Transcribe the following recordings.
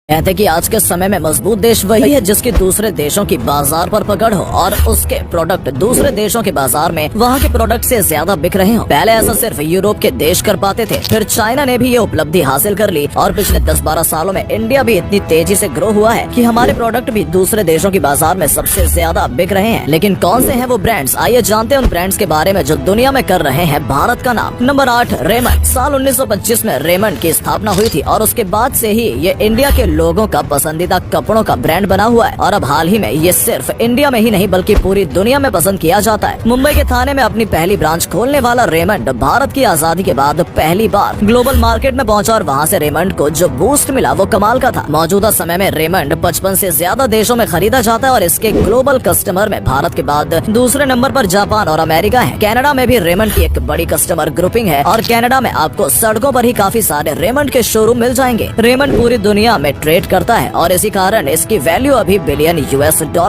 कहते कि आज के समय में मजबूत देश वही है जिसकी दूसरे देशों की बाजार पर पकड़ हो और उसके प्रोडक्ट दूसरे देशों के बाजार में वहाँ के प्रोडक्ट से ज्यादा बिक रहे हो। पहले ऐसा सिर्फ यूरोप के देश कर पाते थे, फिर चाइना ने भी ये उपलब्धि हासिल कर ली और पिछले 10-12 सालों में इंडिया भी इतनी तेजी से ग्रो हुआ है कि हमारे प्रोडक्ट भी दूसरे देशों की बाजार में सबसे ज्यादा बिक रहे हैं। लेकिन कौन से हैं वो ब्रांड्स? आइए जानते हैं उन ब्रांड्स के बारे में जो दुनिया में कर रहे हैं भारत का नाम। Number 8, Raymond. साल 1925 में रेमंड की स्थापना हुई थी और उसके बाद से ही ये इंडिया के लोगों का पसंदीदा कपड़ों का ब्रांड बना हुआ है और अब हाल ही में ये सिर्फ इंडिया में ही नहीं बल्कि पूरी दुनिया में पसंद किया जाता है। मुंबई के थाने में अपनी पहली ब्रांच खोलने वाला रेमंड भारत की आजादी के बाद पहली बार ग्लोबल मार्केट में पहुंचा और वहां से रेमंड को जो बूस्ट मिला वो कमाल का था। मौजूदा समय में रेमंड 55 से ज्यादा देशों में खरीदा जाता है और इसके ग्लोबल कस्टमर में भारत के बाद दूसरे नंबर पर जापान और अमेरिका है। कनाडा में भी रेमंड की एक बड़ी कस्टमर ग्रुपिंग है और कनाडा में आपको सड़कों पर ही काफी सारे रेमंड के शोरूम मिल जाएंगे। रेमंड पूरी दुनिया में ट्रेड करता है और इसी कारण इसकी वैल्यू अभी बिलियन $।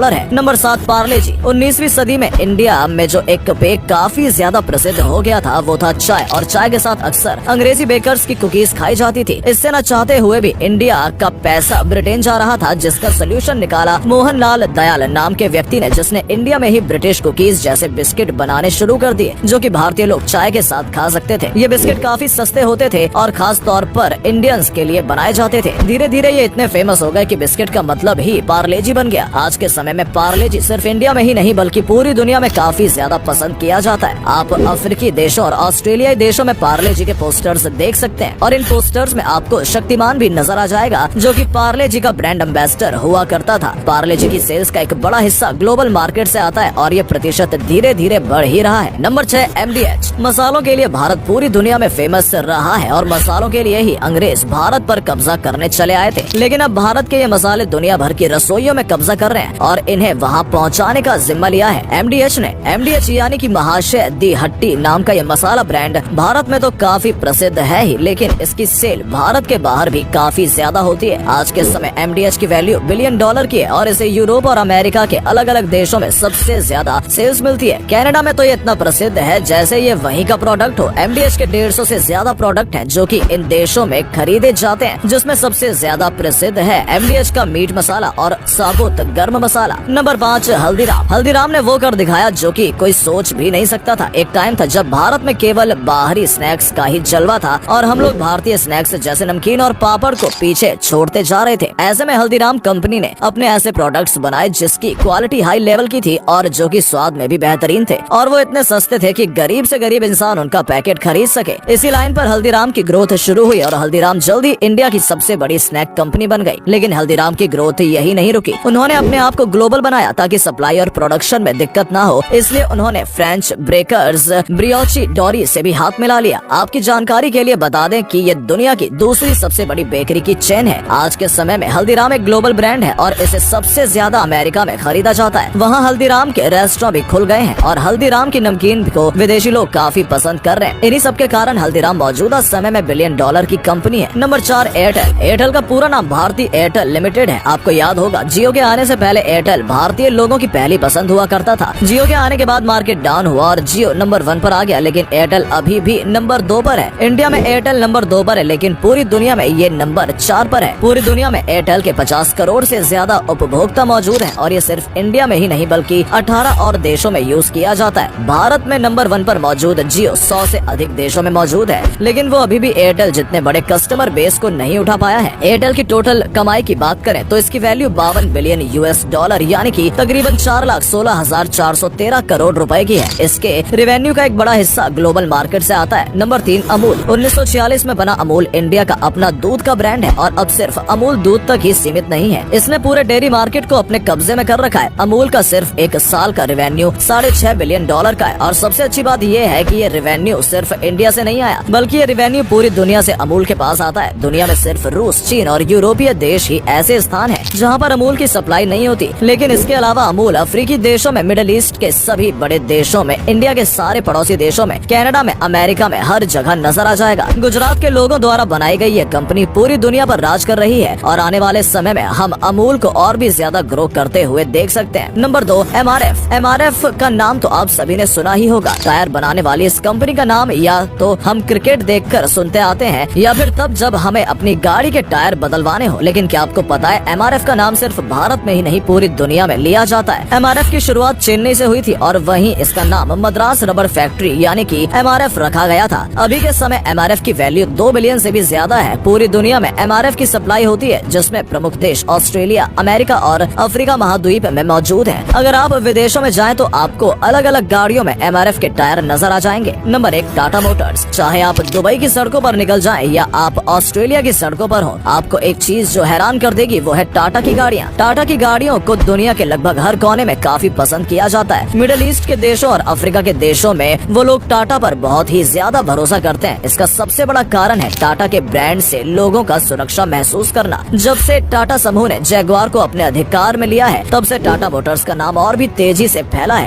है। नंबर 7, पार्ले जी। 19वीं सदी में इंडिया में जो एक पेय काफी ज्यादा प्रसिद्ध हो गया था वो था चाय, और चाय के साथ अक्सर अंग्रेजी बेकर्स की कुकीज खाई जाती थी। इससे न चाहते हुए भी इंडिया का पैसा ब्रिटेन जा रहा था, जिसका सोल्यूशन निकाला मोहनलाल दयाल नाम के व्यक्ति ने, जिसने इंडिया में ही ब्रिटिश कुकीज जैसे बिस्किट बनाने शुरू कर दिए जो कि भारतीय लोग चाय के साथ खा सकते थे। ये बिस्किट काफी सस्ते होते थे और खास तौर पर इंडियंस के लिए बनाए जाते थे। धीरे धीरे ये इतने फेमस हो गए कि बिस्किट का मतलब ही पार्ले जी बन गया। आज के समय में पार्ले जी सिर्फ इंडिया में ही नहीं बल्कि पूरी दुनिया में काफी ज्यादा पसंद किया जाता है। आप अफ्रीकी देशों और ऑस्ट्रेलियाई देशों में पार्ले जी के पोस्टर्स देख सकते हैं और इन पोस्टर्स में आपको शक्तिमान भी नजर आ जाएगा जो कि पार्ले जी का ब्रांड एम्बेसडर हुआ करता था। पार्ले जी की सेल्स का एक बड़ा हिस्सा ग्लोबल मार्केट से आता है और ये प्रतिशत धीरे धीरे बढ़ ही रहा है। Number 6, MDH। मसालों के लिए भारत पूरी दुनिया में फेमस रहा है और मसालों के लिए ही अंग्रेज भारत पर कब्जा करने चले आए थे, लेकिन अब भारत के ये मसाले दुनिया भर की रसोइयों में कब्जा कर रहे हैं और इन्हें वहां पहुंचाने का जिम्मा लिया है MDH ने। MDH यानी कि महाशय दी हट्टी नाम का ये मसाला ब्रांड भारत में तो काफी प्रसिद्ध है ही, लेकिन इसकी सेल भारत के बाहर भी काफी ज्यादा होती है। आज के समय MDH की वैल्यू बिलियन $। की है और इसे यूरोप और अमेरिका के अलग अलग देशों में सबसे ज्यादा सेल्स मिलती है। कनाडा में तो ये इतना प्रसिद्ध है जैसे ये वहीं का प्रोडक्ट हो। MDH के 150 से ज्यादा प्रोडक्ट हैं जो कि इन देशों में खरीदे जाते हैं, जिसमें सबसे ज्यादा प्रसिद्ध है MDH का मीट मसाला और साबुत गर्म मसाला। नंबर 5, हल्दीराम। हल्दीराम ने वो कर दिखाया जो कि कोई सोच भी नहीं सकता था। एक टाइम था जब भारत में केवल बाहरी स्नैक्स का ही जलवा था और हम लोग भारतीय स्नैक्स जैसे नमकीन और पापड़ को पीछे छोड़ते जा रहे थे। ऐसे में हल्दीराम कंपनी ने अपने ऐसे प्रोडक्ट्स बनाए जिसकी क्वालिटी हाई लेवल की थी और जो कि स्वाद में भी बेहतरीन थे और वो इतने सस्ते थे कि गरीब से गरीब इंसान उनका पैकेट खरीद सके। इसी लाइन पर हल्दीराम की ग्रोथ शुरू हुई और हल्दीराम जल्दी इंडिया की सबसे बड़ी स्नैक कंपनी बन गई। लेकिन हल्दीराम की ग्रोथ यही नहीं रुकी, उन्होंने अपने आप को ग्लोबल बनाया ताकि सप्लाई और प्रोडक्शन में दिक्कत ना हो, इसलिए उन्होंने फ्रेंच ब्रेकर्स ब्रियोची डोरी से भी हाथ मिला लिया। आपकी जानकारी के लिए बता दें कि ये दुनिया की दूसरी सबसे बड़ी बेकरी की चेन है। आज के समय में हल्दीराम एक ग्लोबल ब्रांड है और इसे सबसे ज्यादा अमेरिका में खरीदा जाता है। वहाँ हल्दीराम के रेस्टोरेंट भी खुल गए हैं और हल्दीराम की नमकीन को विदेशी लोग काफी पसंद कर रहे हैं। इन्हीं सब के कारण हल्दीराम मौजूदा समय में बिलियन $। की कंपनी है। Number 4, Airtel. एयरटेल का पूरा नाम भारतीय एयरटेल लिमिटेड है। आपको याद होगा जियो के आने से पहले एयरटेल भारतीय लोगों की पहली पसंद हुआ करता था। जियो के आने के बाद मार्केट डाउन हुआ और जियो नंबर 1 पर आ गया, लेकिन एयरटेल अभी भी नंबर 2 पर है। इंडिया में एयरटेल नंबर 2 पर है, लेकिन पूरी दुनिया में ये नंबर 4 पर है। पूरी दुनिया में एयरटेल के 50 करोड़ से ज्यादा उपभोक्ता मौजूद हैं और ये सिर्फ इंडिया में ही नहीं बल्कि 18 और देशों में यूज किया जाता है। भारत में नंबर 1 पर मौजूद जियो 100 से अधिक देशों में मौजूद है, लेकिन वो अभी भी एयरटेल जितने बड़े कस्टमर बेस को नहीं उठा पाया है। एयरटेल की टोटल कमाई की बात करें तो इसकी वैल्यू 52 बिलियन $, यानी कि तकरीबन 4,16,413 करोड़ रुपए की है। इसके रेवेन्यू का एक बड़ा हिस्सा ग्लोबल मार्केट से आता है। नंबर 3, अमूल। 1946 में बना अमूल इंडिया का अपना दूध का ब्रांड है और अब सिर्फ अमूल दूध तक ही सीमित नहीं है, इसने पूरे डेयरी मार्केट को अपने कब्जे में कर रखा है। अमूल का सिर्फ एक साल का रेवेन्यू $6.5 बिलियन का है और सबसे अच्छी बात ये है कि ये रेवेन्यू सिर्फ इंडिया से नहीं आया बल्कि ये रेवेन्यू पूरी दुनिया से अमूल के पास आता है। दुनिया में सिर्फ रूस, चीन और यूरोपीय देश ही ऐसे स्थान है जहाँ पर अमूल की सप्लाई नहीं होती, लेकिन इसके अलावा अमूल अफ्रीकी देशों में, मिडिल ईस्ट के सभी बड़े देशों में, इंडिया के सारे पड़ोसी देशों में, कनाडा में, अमेरिका में हर जगह नजर आ जाएगा। गुजरात के लोगों द्वारा बनाई गई ये कंपनी पूरी दुनिया पर राज कर रही है और आने वाले समय में हम अमूल को और भी ज्यादा ग्रो करते हुए देख सकते हैं। Number 2, MRF। MRF का नाम तो आप सभी ने सुना ही होगा। टायर बनाने वाली इस कंपनी का नाम या तो हम क्रिकेट देखकर सुनते आते हैं या फिर तब जब हमें अपनी गाड़ी के टायर बदलवाने निकलवाने हो। लेकिन क्या आपको पता है MRF का नाम सिर्फ भारत में ही नहीं पूरी दुनिया में लिया जाता है। MRF की शुरुआत चेन्नई से हुई थी और वहीं इसका नाम मद्रास रबर फैक्ट्री यानी कि MRF रखा गया था। अभी के समय MRF की वैल्यू 2 बिलियन से भी ज्यादा है। पूरी दुनिया में MRF की सप्लाई होती है, जिसमें प्रमुख देश ऑस्ट्रेलिया, अमेरिका और अफ्रीका महाद्वीप में मौजूद है। अगर आप विदेशों में जाएं तो आपको अलग अलग गाड़ियों में MRF के टायर नजर आ जाएंगे। Number 1, Tata Motors. चाहे आप दुबई की सड़कों पर निकल जाएं या आप ऑस्ट्रेलिया की सड़कों पर हो, आपको एक चीज जो हैरान कर देगी वो है टाटा की गाड़ियाँ। टाटा की गाड़ियों को दुनिया के लगभग हर कोने में काफी पसंद किया जाता है। मिडिल ईस्ट के देशों और अफ्रीका के देशों में वो लोग टाटा पर बहुत ही ज्यादा भरोसा करते हैं। इसका सबसे बड़ा कारण है टाटा के ब्रांड से लोगों का सुरक्षा महसूस करना। जब से टाटा समूह ने जैगुआर को अपने अधिकार में लिया है, तब से टाटा मोटर्स का नाम और भी तेजी से फैला है।